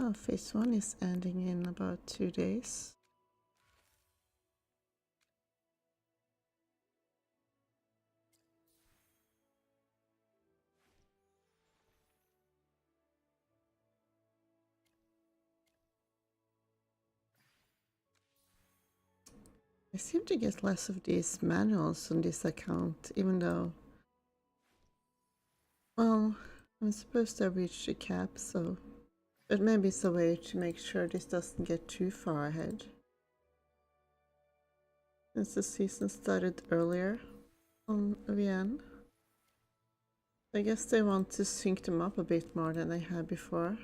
Oh, phase 1 is ending in about 2 days. I seem to get less of these manuals on this account, even though, well, I'm supposed to have reached the cap, so but maybe it's a way to make sure this doesn't get too far ahead. Since the season started earlier on VN. I guess they want to sync them up a bit more than they had before.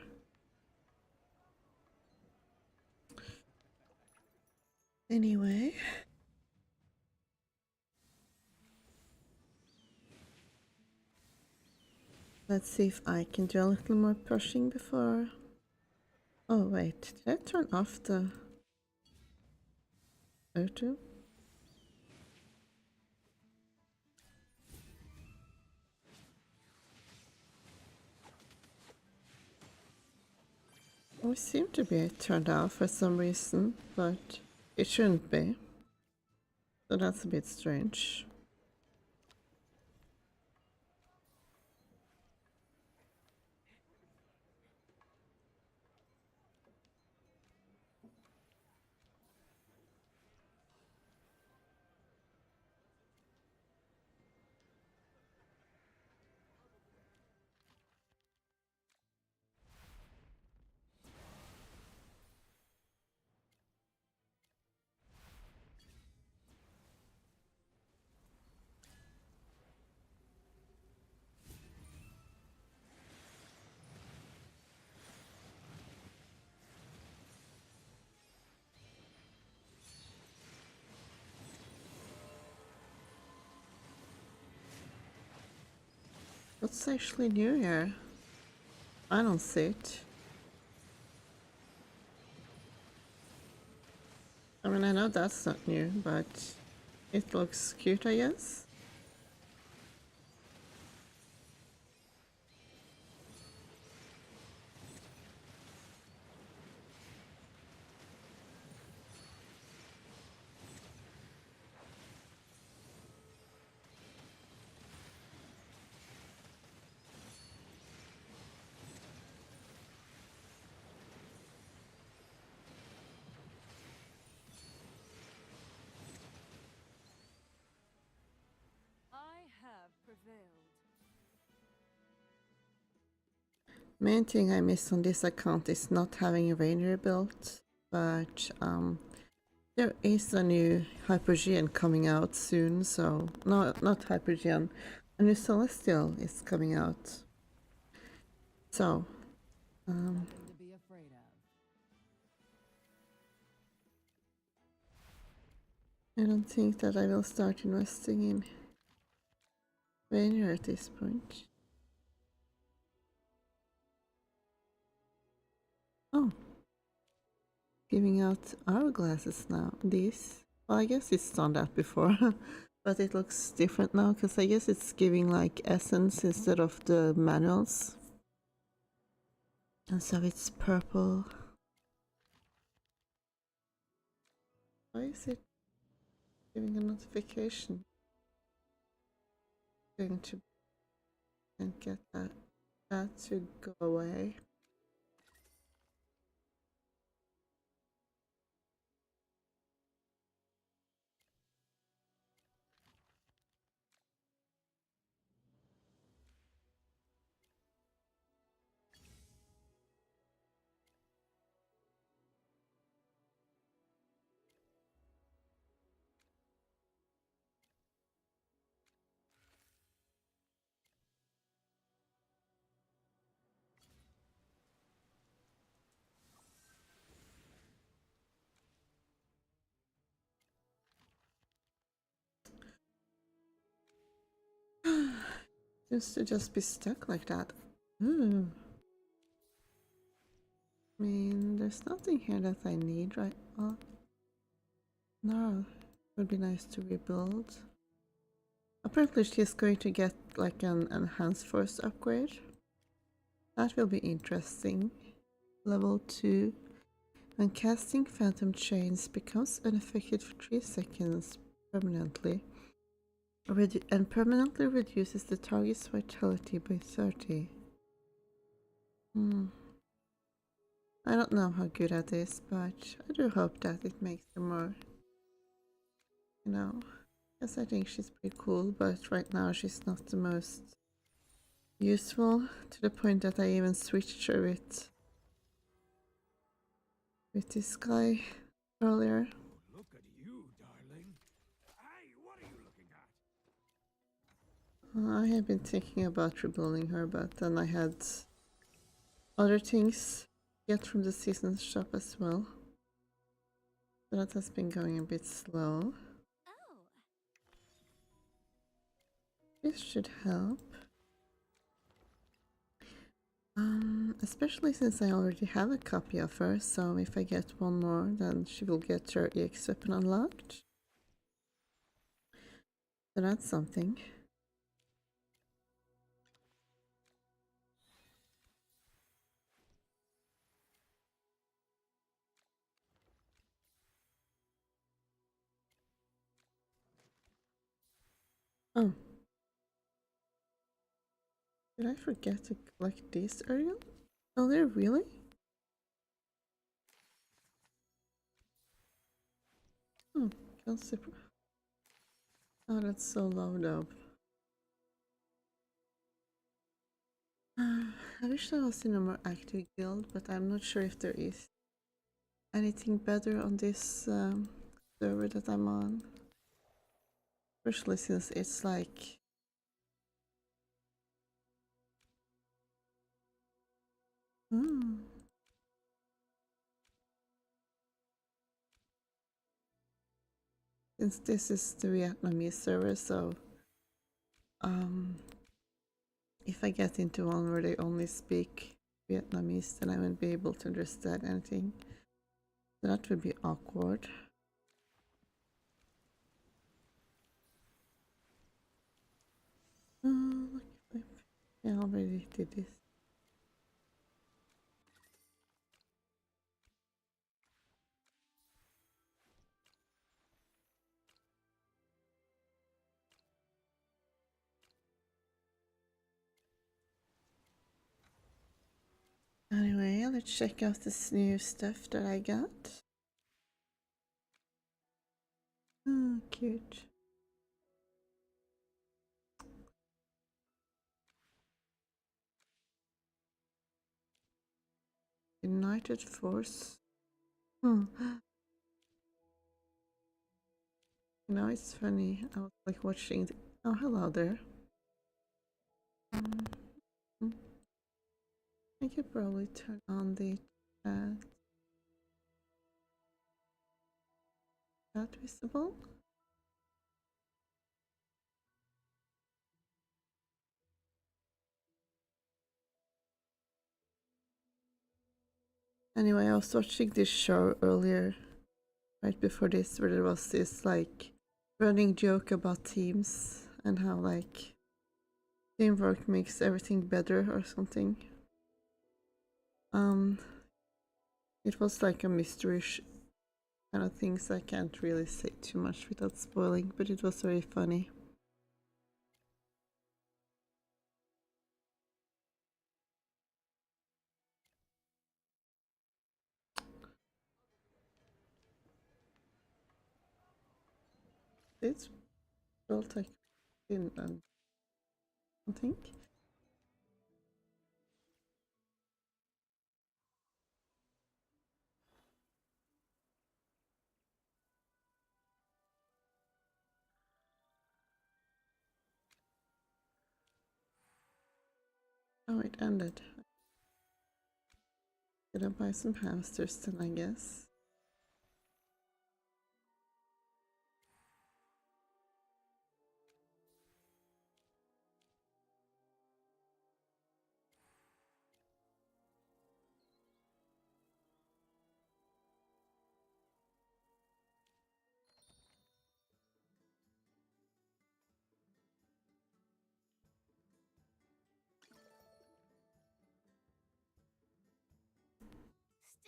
Anyway. Let's see if I can do a little more pushing before... Oh wait, did I turn off the auto? Oh, it seemed to be turned off for some reason, but it shouldn't be. So that's a bit strange. What's actually new here? I don't see it. I mean, I know that's not new, but it looks cute, I guess. Main thing I miss on this account is not having a Rainier built, but there is a new Hypergean coming out soon, so no, not Hypergean, a new Celestial is coming out. So, I don't think that I will start investing in Rainier at this point. Oh, giving out hourglasses now. These. Well, I guess it's done that before, but it looks different now because I guess it's giving like essence instead of the manuals. And so it's purple. Why is it giving a notification? Going to and get that to go away. Seems to just be stuck like that. I mean, there's nothing here that I need right now. No, it would be nice to rebuild. Apparently she's going to get like an enhanced force upgrade. That will be interesting. Level 2. When casting Phantom Chains becomes unaffected for 3 seconds permanently. And permanently reduces the target's vitality by 30. I don't know how good that is, but I do hope that it makes her more, you know, because I think she's pretty cool, but right now she's not the most useful, to the point that I even switched her with this guy earlier. Look at you, darling. Hey, what are you looking at? I have been thinking about rebuilding her, but then I had other things to get from the season shop as well. So that has been going a bit slow. This should help. Especially since I already have a copy of her, so if I get one more, then she will get her EX weapon unlocked. So that's something. Oh. Did I forget to collect these earlier? Oh, they're really? Oh, consider. Oh, that's so low though. I wish I was in a more active guild, but I'm not sure if there is anything better on this server that I'm on. Especially since it's like... Since this is the Vietnamese server, so... if I get into one where they only speak Vietnamese, then I won't be able to understand anything. So that would be awkward. I already did this. Anyway, let's check out this new stuff that I got. Oh, cute. United Force. You know, it's funny. I was like watching. Oh, hello there. I could probably turn on the chat visible. Anyway, I was watching this show earlier, right before this, where there was this like running joke about teams and how like teamwork makes everything better or something. It was like a mystery kind of things. I can't really say too much without spoiling, but it was very funny. It's built like in I think. Oh, it ended. Gonna buy some hamsters then, I guess.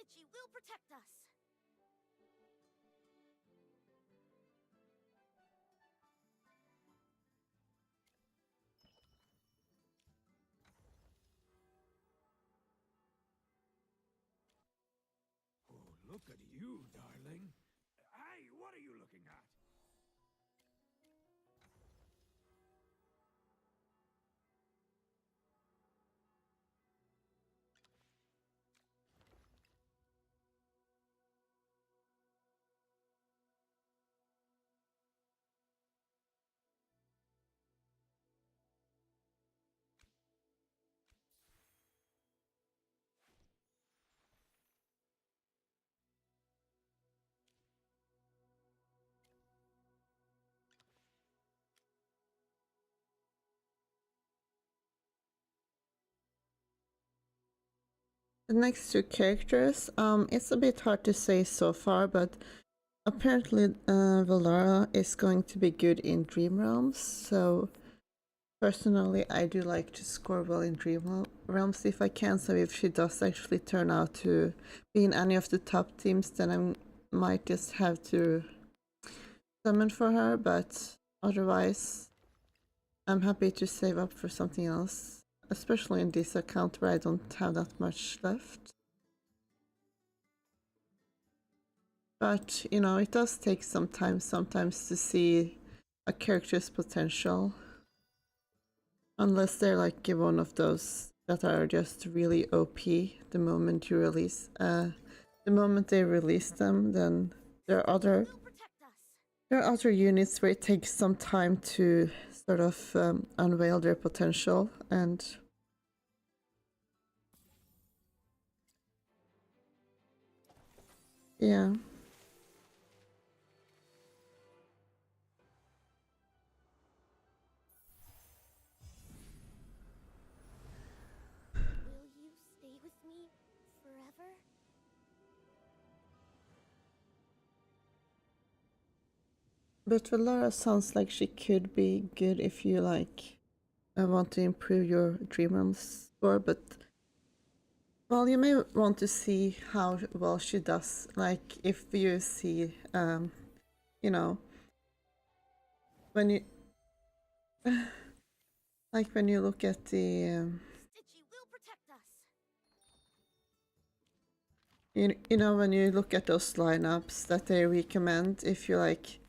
Stitchy will protect us. Oh, look at you, darling. Hey, what are you looking at? The next two characters, it's a bit hard to say so far, but apparently Valara is going to be good in Dream Realms, so personally I do like to score well in Dream Realms if I can, so if she does actually turn out to be in any of the top teams, then I might just have to summon for her, but otherwise I'm happy to save up for something else, especially in this account where I don't have that much left. But, you know, it does take some time sometimes to see a character's potential. Unless they're like one of those that are just really OP the moment you release. The moment they release them, then there are other units where it takes some time to sort of unveil their potential, and yeah. Will you stay with me forever? But Valara sounds like she could be good if you like want to improve your Dream Realm score, but well, you may want to see how well she does. Like if you see, you know, when you like when you look at the Stitchy will protect us. you know, when you look at those lineups that they recommend, if you like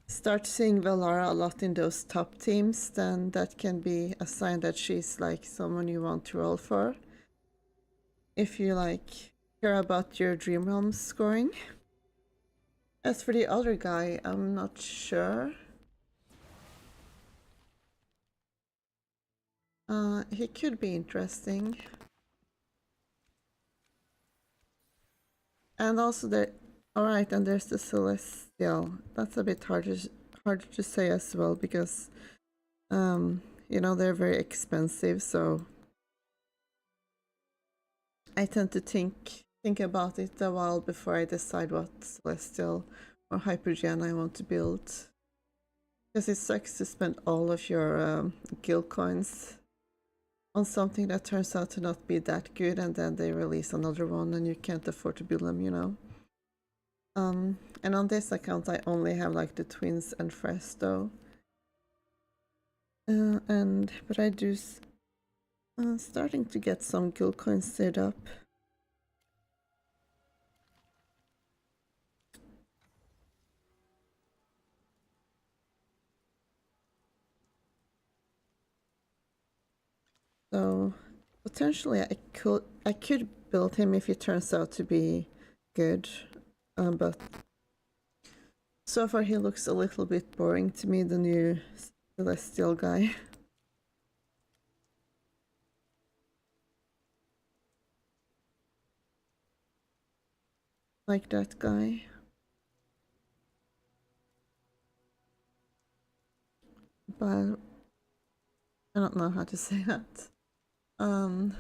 start seeing Valara a lot in those top teams, then that can be a sign that she's like someone you want to roll for. If you like care about your Dream Realm scoring. As for the other guy, I'm not sure. He could be interesting. And also there, alright, and there's the Celestial. That's a bit harder to say as well because, you know, they're very expensive, so I tend to think about it a while before I decide what Celestial or Hypergen I want to build. Because it sucks to spend all of your guild coins on something that turns out to not be that good, and then they release another one and you can't afford to build them, you know. And on this account I only have like the twins and Fresto. But I do starting to get some guild coins saved up. So potentially I could build him if he turns out to be good, but so far he looks a little bit boring to me, the new Celestial guy. Like that guy. But I don't know how to say that. And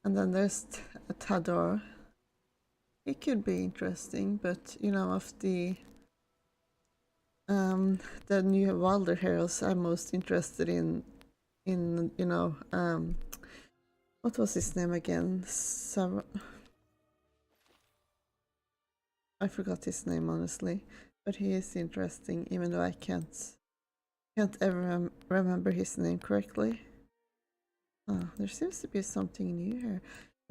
then there's Tador. It could be interesting, but you know, of the new Wilder heroes, I'm most interested in you know, what was his name again? I forgot his name honestly, but he is interesting, even though I can't ever remember his name correctly. Oh, there seems to be something new here.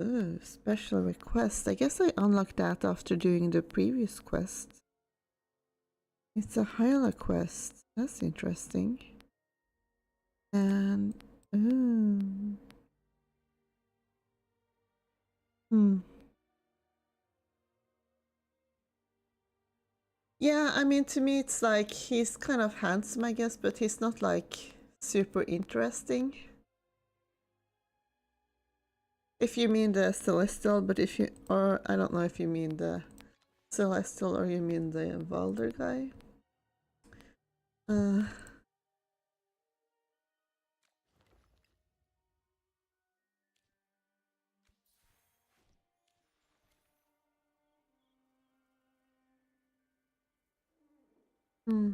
Ooh, special request. I guess I unlocked that after doing the previous quest. It's a Hyla quest. That's interesting. And ooh. Yeah, I mean, to me it's like he's kind of handsome, I guess, but he's not like super interesting. If you mean the Celestial, but if you, or I don't know if you mean the Celestial or you mean the Valder guy. Uh, hmm.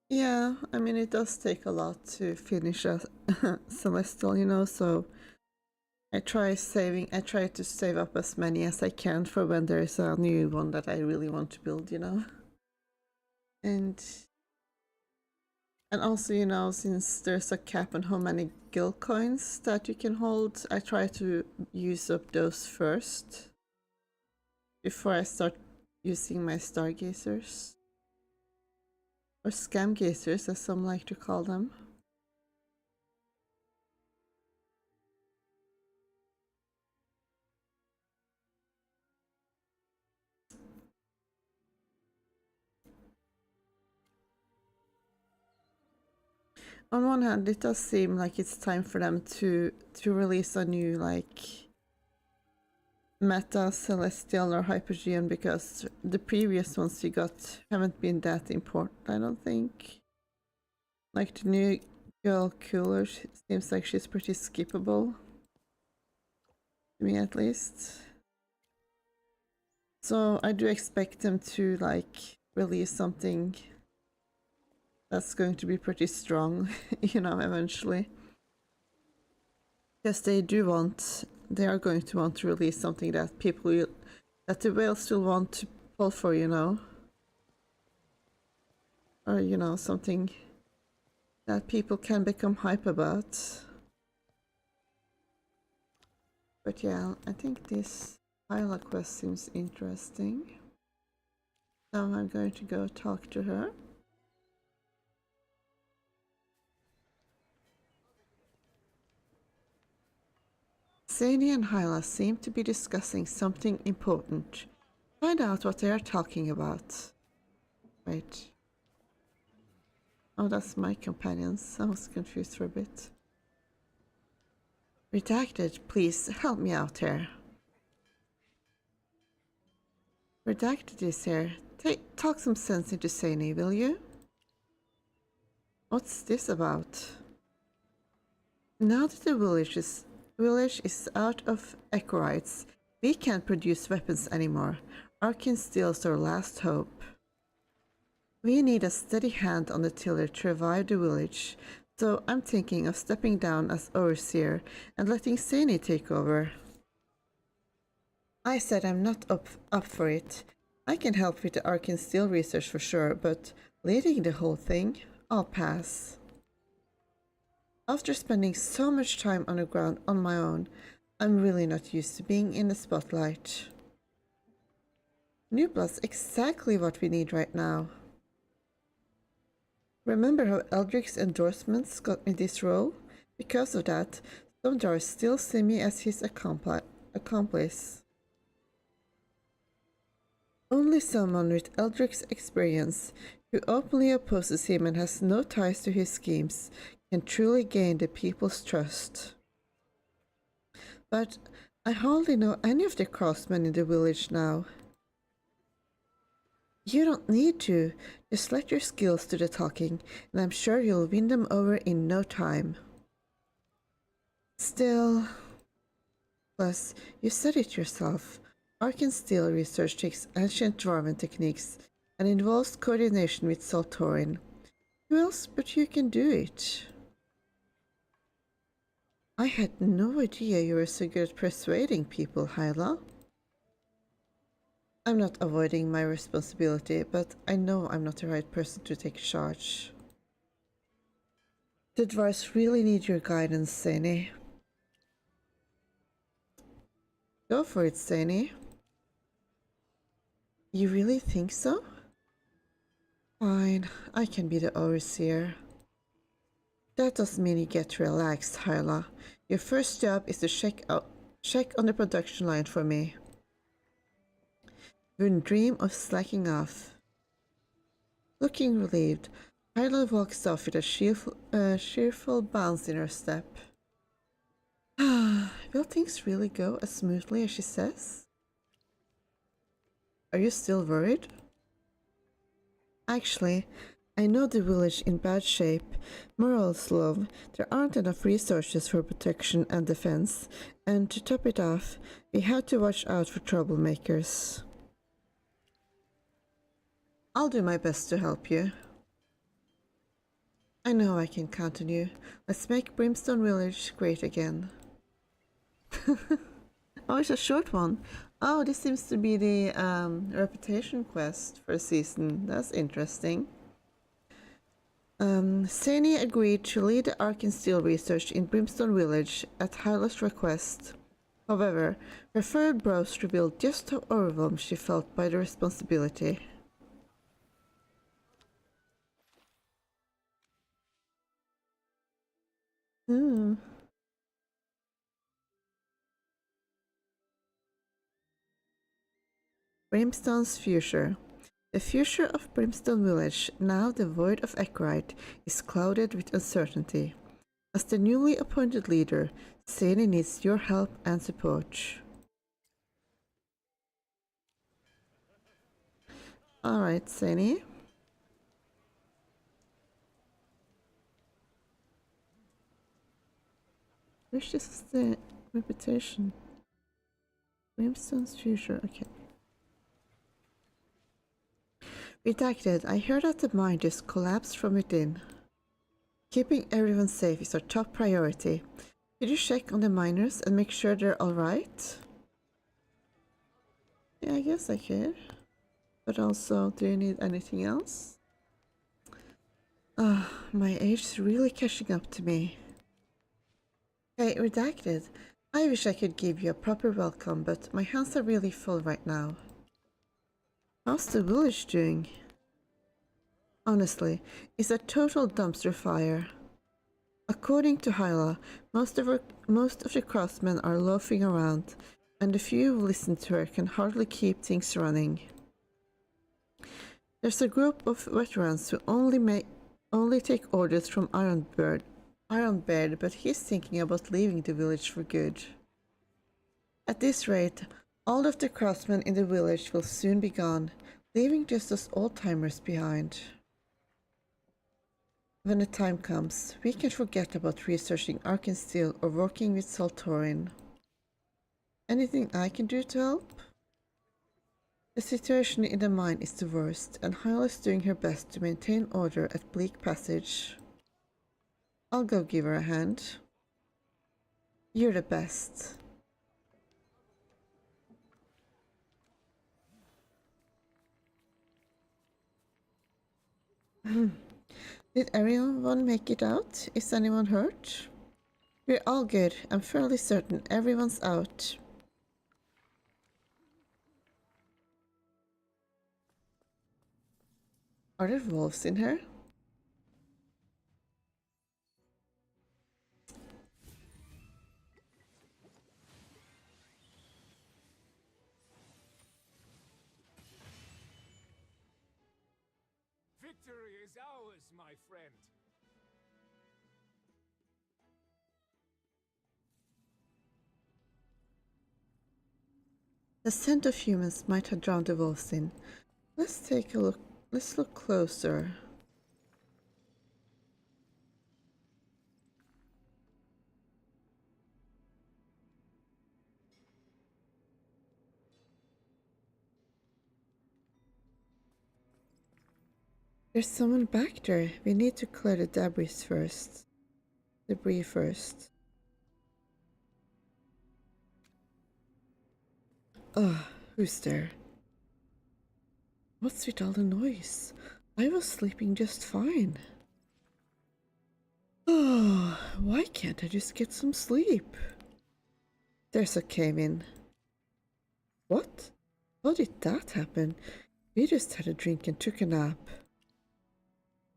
Yeah, I mean, it does take a lot to finish a Celestial, you know, so I try to save up as many as I can for when there's a new one that I really want to build, you know. And also, you know, since there's a cap on how many guild coins that you can hold, I try to use up those first before I start using my stargazers. Or scam gazers, as some like to call them. On one hand, it does seem like it's time for them to release a new like meta celestial or hypergean, because the previous ones you got haven't been that important, I don't think. Like the new girl cooler seems like she's pretty skippable. To me at least. So I do expect them to like release something that's going to be pretty strong, you know, eventually. Because they are going to want to release something that that the whales will want to pull for, you know. Or, you know, something that people can become hype about. But yeah, I think this Hyla quest seems interesting. So I'm going to go talk to her. Sadie and Hyla seem to be discussing something important. Find out what they are talking about. Wait. Oh, that's my companions. I was confused for a bit. Redacted, please help me out here. Redacted is here. Talk some sense into Sadie, will you? What's this about? Now that the village is out of Echorites, we can't produce weapons anymore. Arkin Steel's our last hope. We need a steady hand on the tiller to revive the village, so I'm thinking of stepping down as overseer and letting Sani take over. I said I'm not up for it. I can help with the Arkin Steel research for sure, but leading the whole thing, I'll pass. After spending so much time on the ground on my own, I'm really not used to being in the spotlight. New blood's exactly what we need right now. Remember how Eldric's endorsements got me this role? Because of that, some Jars still see me as his accomplice. Only someone with Eldric's experience, who openly opposes him and has no ties to his schemes, can truly gain the people's trust. But I hardly know any of the craftsmen in the village now. You don't need to. Just let your skills do the talking, and I'm sure you'll win them over in no time. Still, plus, you said it yourself. Ark Steel research takes ancient dwarven techniques and involves coordination with Soltorin. Who else but you can do it? I had no idea you were so good at persuading people, Hyla. I'm not avoiding my responsibility, but I know I'm not the right person to take charge. The dwarves really need your guidance, Sani. Go for it, Sani. You really think so? Fine, I can be the overseer. That doesn't mean you get relaxed, Hyla. Your first job is to check on the production line for me. Wouldn't dream of slacking off. Looking relieved, Hyla walks off with a cheerful bounce in her step. Will things really go as smoothly as she says? Are you still worried? Actually, I know the village in bad shape. Morals low, there aren't enough resources for protection and defense, and to top it off, we have to watch out for troublemakers. I'll do my best to help you. I know I can count on you. Let's make Brimstone Village great again. Oh, it's a short one. Oh, this seems to be the reputation quest for a season. That's interesting. Sani agreed to lead the Ark Steel research in Brimstone Village at Hyla's request. However, her furrowed brows revealed just how overwhelmed she felt by the responsibility. Brimstone's future. The future of Brimstone Village, now devoid of Eckrite, is clouded with uncertainty. As the newly appointed leader, Sani needs your help and support. Alright, Sani. Where's this the reputation? Brimstone's future, okay. Redacted, I heard that the mine just collapsed from within. Keeping everyone safe is our top priority. Could you check on the miners and make sure they're alright? Yeah, I guess I could. But also, do you need anything else? Ah, my age is really catching up to me. Hey, Redacted, I wish I could give you a proper welcome, but my hands are really full right now. How's the village doing? Honestly, it's a total dumpster fire. According to Hyla, most of the craftsmen are loafing around, and the few who listen to her can hardly keep things running. There's a group of veterans who only take orders from Ironbeard, but he's thinking about leaving the village for good. At this rate, all of the craftsmen in the village will soon be gone, leaving just us old-timers behind. When the time comes, we can forget about researching Arkensteel or working with Soltorin. Anything I can do to help? The situation in the mine is the worst, and Hyla is doing her best to maintain order at Bleak Passage. I'll go give her a hand. You're the best. Did everyone make it out? Is anyone hurt? We're all good. I'm fairly certain everyone's out. Are there wolves in here? Victory is ours, my friend. The scent of humans might have drowned the wolves in, Let's take a look. Let's look closer. There's someone back there. We need to clear the debris first. Debris first. Ugh, who's there? What's with all the noise? I was sleeping just fine. Oh, why can't I just get some sleep? There's a cave in. What? How did that happen? We just had a drink and took a nap.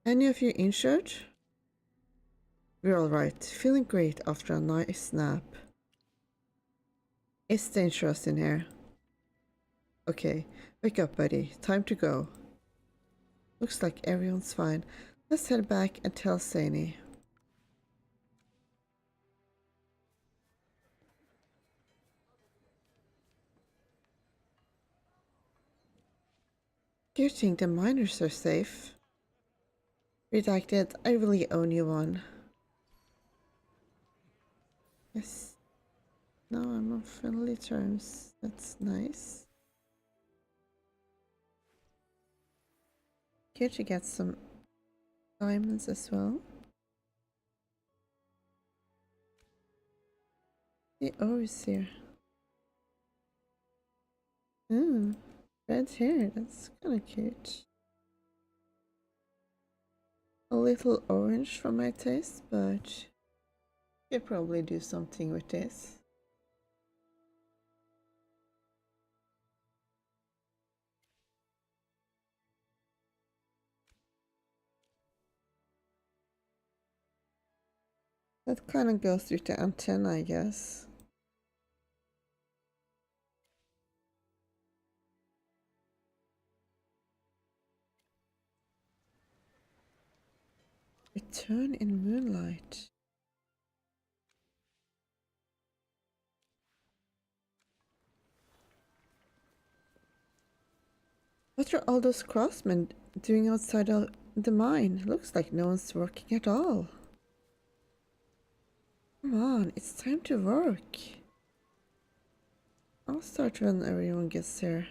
Any of you injured? We're alright, feeling great after a nice nap. It's dangerous in here. Okay, wake up, buddy. Time to go. Looks like everyone's fine. Let's head back and tell Sani. Do you think the miners are safe? Redacted, I really own you one. Yes. Now I'm on friendly terms. That's nice. Here to get some diamonds as well. The ore is here. Ooh, red hair. That's kind of cute. A little orange for my taste, but could probably do something with this. That kind of goes with the antenna, I guess. Return in moonlight. What are all those craftsmen doing outside of the mine? Looks like no one's working at all. Come on, it's time to work. I'll start when everyone gets here.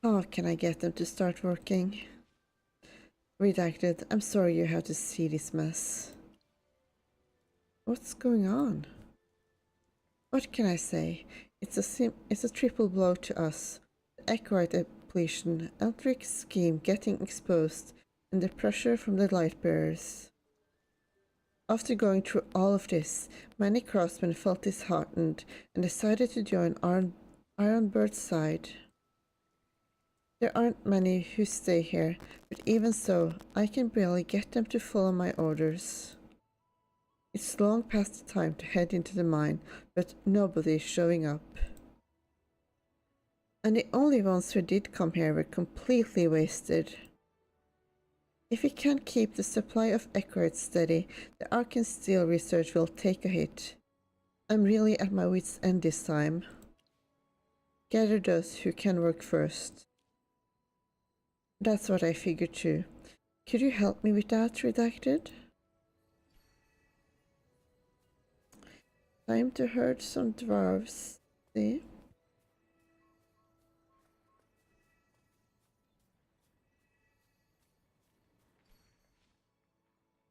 How can I get them to start working? Redacted, I'm sorry you have to see this mess. What's going on? What can I say? It's a triple blow to us. The Echoite depletion, Eldric's scheme getting exposed, and the pressure from the Lightbearers. After going through all of this, many craftsmen felt disheartened and decided to join Ironbird's side. There aren't many who stay here, but even so, I can barely get them to follow my orders. It's long past the time to head into the mine, but nobody is showing up. And the only ones who did come here were completely wasted. If we can't keep the supply of Echoite steady, the Arkensteel research will take a hit. I'm really at my wit's end this time. Gather those who can work first. That's what I figured too. Could you help me with that, Redacted? Time to herd some dwarves. See?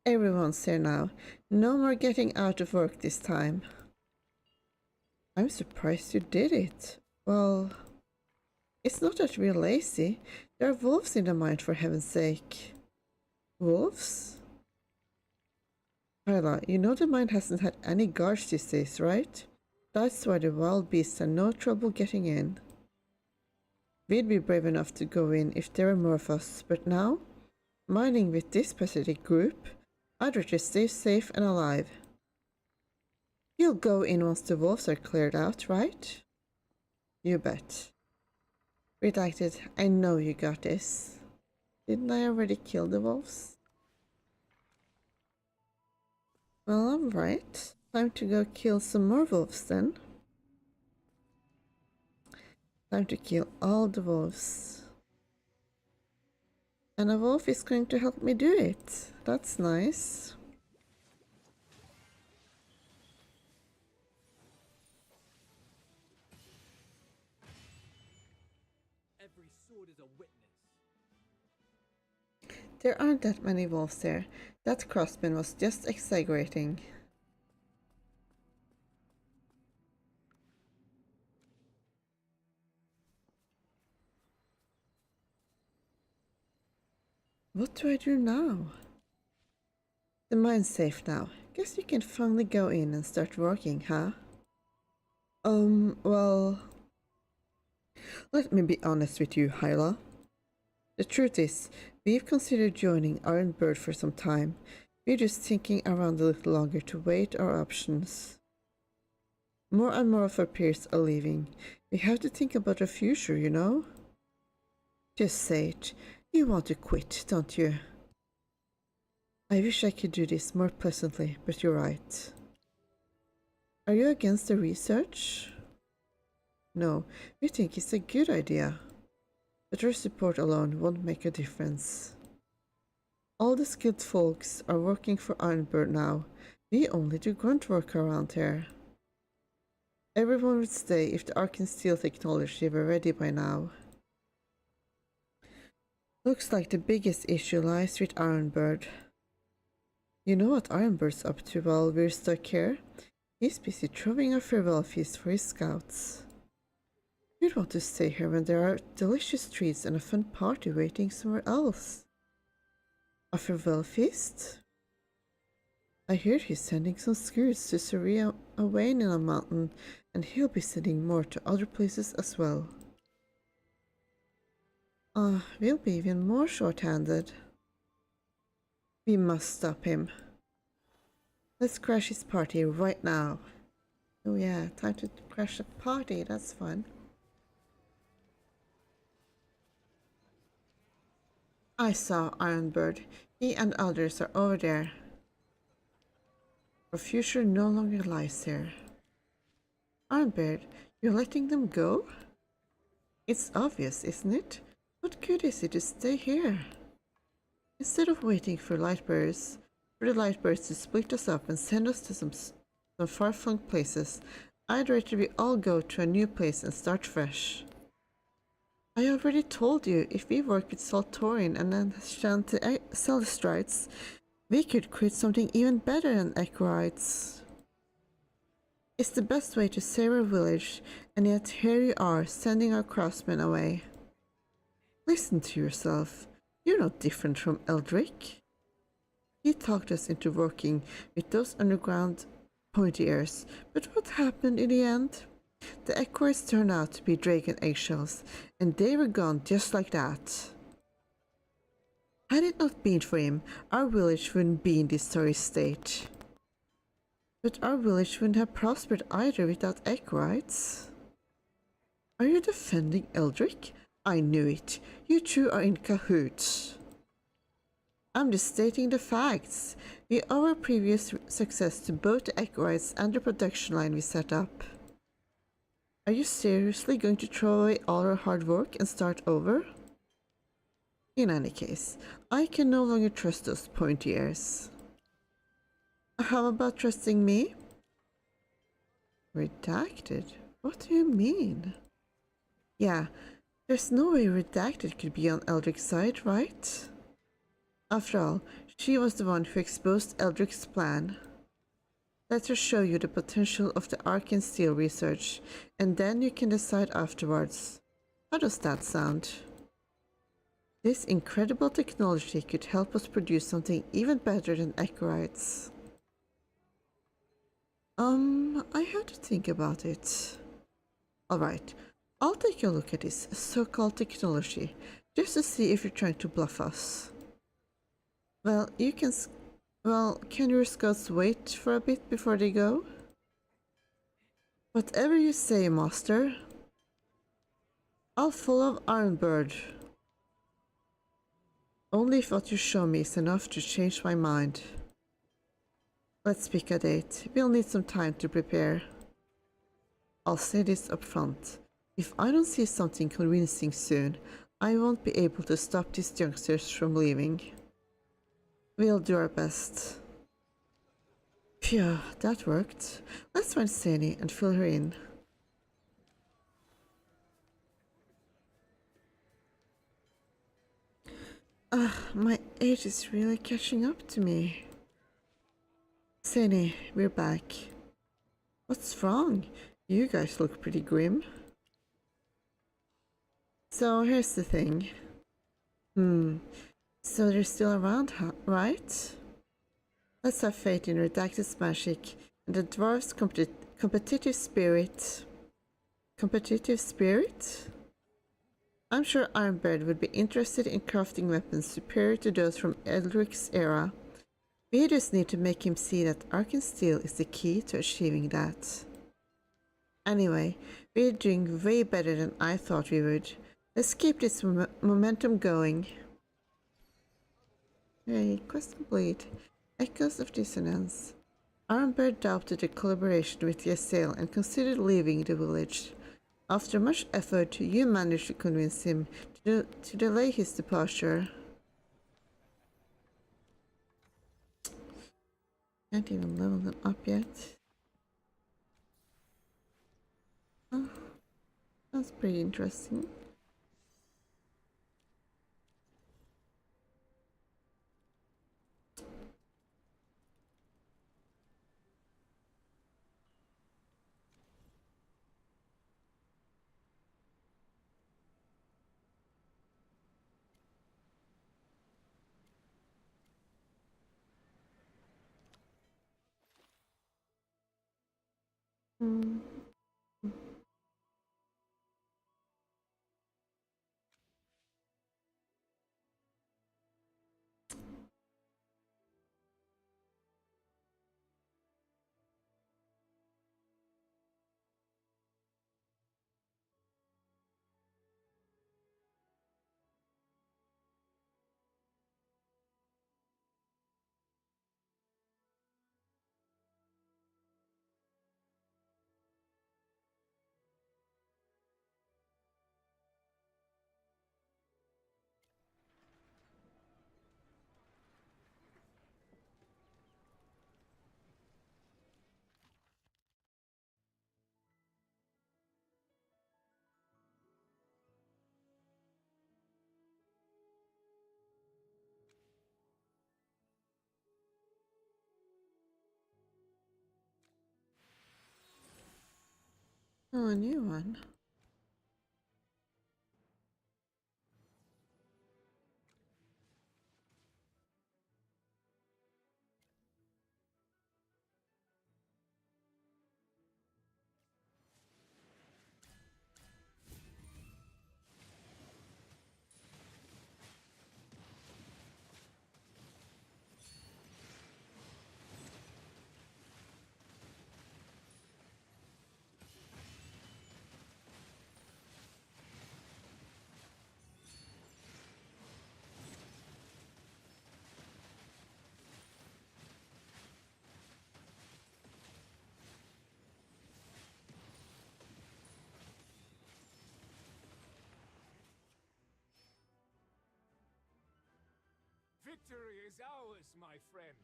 Everyone's here now. No more getting out of work this time. I'm surprised you did it. Well, it's not that we're lazy. There are wolves in the mine, for heaven's sake. Wolves? Hyla, you know the mine hasn't had any guards these days, right? That's why the wild beasts had no trouble getting in. We'd be brave enough to go in if there were more of us, but now, mining with this pathetic group, I'd rather stay safe and alive. You'll go in once the wolves are cleared out, right? You bet. Redacted, I know you got this. Didn't I already kill the wolves? Well, alright. Time to go kill some more wolves then. Time to kill all the wolves. And a wolf is going to help me do it. That's nice. Every sword is a witness. There aren't that many wolves there. That crossman was just exaggerating. What do I do now? The mine's safe now. Guess you can finally go in and start working, huh? Well... Let me be honest with you, Hyla. The truth is, we've considered joining Ironbird for some time. We're just thinking around a little longer to weigh our options. More and more of our peers are leaving. We have to think about our future, you know? Just say it. You want to quit, don't you? I wish I could do this more pleasantly, but you're right. Are you against the research? No, we think it's a good idea. But our support alone won't make a difference. All the skilled folks are working for Ironbird now. We only do grunt work around here. Everyone would stay if the Arc and Steel technology were ready by now. Looks like the biggest issue lies with Ironbird. You know what Ironbird's up to while we're stuck here? He's busy throwing a farewell feast for his scouts. You'd want to stay here when there are delicious treats and a fun party waiting somewhere else. A farewell feast? I hear he's sending some scouts to Saria away in a mountain, and he'll be sending more to other places as well. We'll be even more short-handed. We must stop him. Let's crash his party right now. Oh yeah, time to crash a party, that's fun. I saw Ironbird. He and others are over there. Our future no longer lies here. Ironbird, you're letting them go? It's obvious, isn't it? What good is it to stay here? Instead of waiting for the Lightbirds to split us up and send us to some far-flung places, I'd rather we all go to a new place and start fresh. I already told you, if we work with Saltorian and Enchanted Celestites, we could create something even better than Echorites. It's the best way to save our village, and yet here you are, sending our craftsmen away. Listen to yourself. You're not different from Eldrick. He talked us into working with those underground pointy ears, but what happened in the end? The Echorites turned out to be dragon eggshells, and they were gone just like that. Had it not been for him, our village wouldn't be in this sorry state. But our village wouldn't have prospered either without Echorites. Are you defending Eldrick? I knew it. You two are in cahoots. I'm just stating the facts. We owe our previous success to both the Echorites and the production line we set up. Are you seriously going to throw away all our hard work and start over? In any case, I can no longer trust those pointy ears. How about trusting me? Redacted? What do you mean? Yeah, there's no way Redacted could be on Eldrick's side, right? After all, she was the one who exposed Eldrick's plan. Let her show you the potential of the Arc and Steel research, and then you can decide afterwards. How does that sound? This incredible technology could help us produce something even better than Echorites. I have to think about it. Alright, I'll take a look at this so-called technology, just to see if you're trying to bluff us. Well, can your scouts wait for a bit before they go? Whatever you say, Master. I'll follow Ironbird. Only if what you show me is enough to change my mind. Let's pick a date. We'll need some time to prepare. I'll say this up front. If I don't see something convincing soon, I won't be able to stop these youngsters from leaving. We'll do our best. Phew, that worked. Let's find Sani and fill her in. My age is really catching up to me. Sani, we're back. What's wrong? You guys look pretty grim. So here's the thing. So they're still around, right? Let's have faith in Redacted's magic and the dwarves' competitive spirit. Competitive spirit? I'm sure Ironbird would be interested in crafting weapons superior to those from Eldric's era. We just need to make him see that Arkensteel is the key to achieving that. Anyway, we're doing way better than I thought we would. Let's keep this momentum going. Hey, quest complete. Echoes of Dissonance. Ironbird doubted the collaboration with Yesail and considered leaving the village. After much effort, you managed to convince him to delay his departure. Can't even level them up yet. Oh, that's pretty interesting. Hmm. Oh, a new one. Victory is ours, my friend.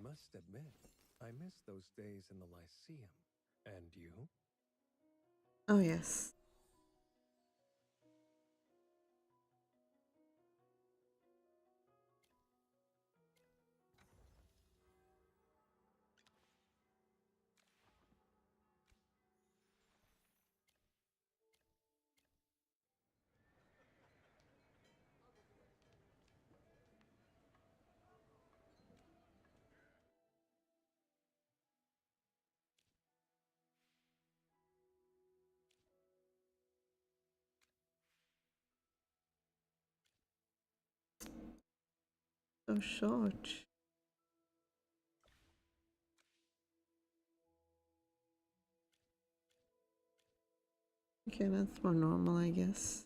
must admit, I miss those days in the Lyceum. And you? Oh yes. So short. Okay, that's more normal, I guess.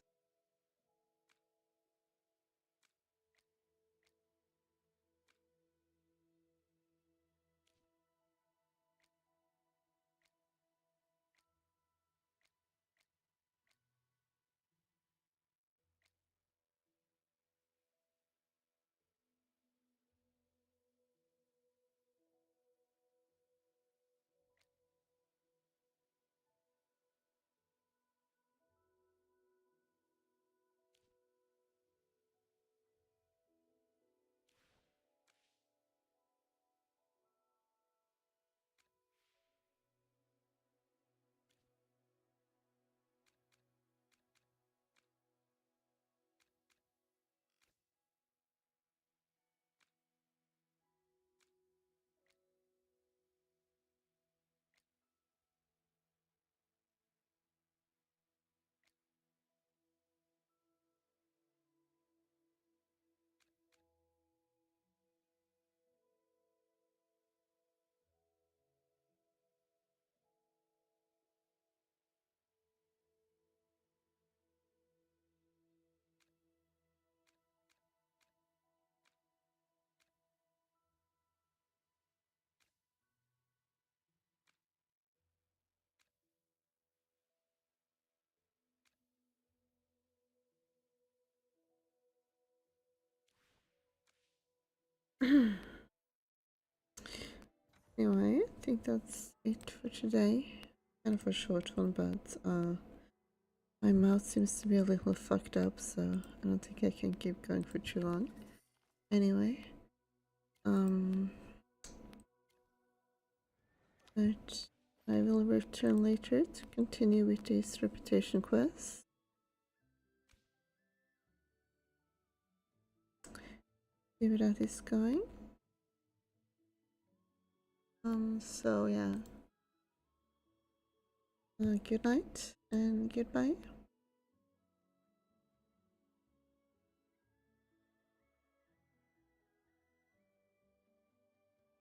Anyway, I think that's it for today. Kind of a short one, but my mouth seems to be a little fucked up, so I don't think I can keep going for too long. Anyway, but I will return later to continue with this reputation quest. See where that is going. So yeah. Good night and goodbye.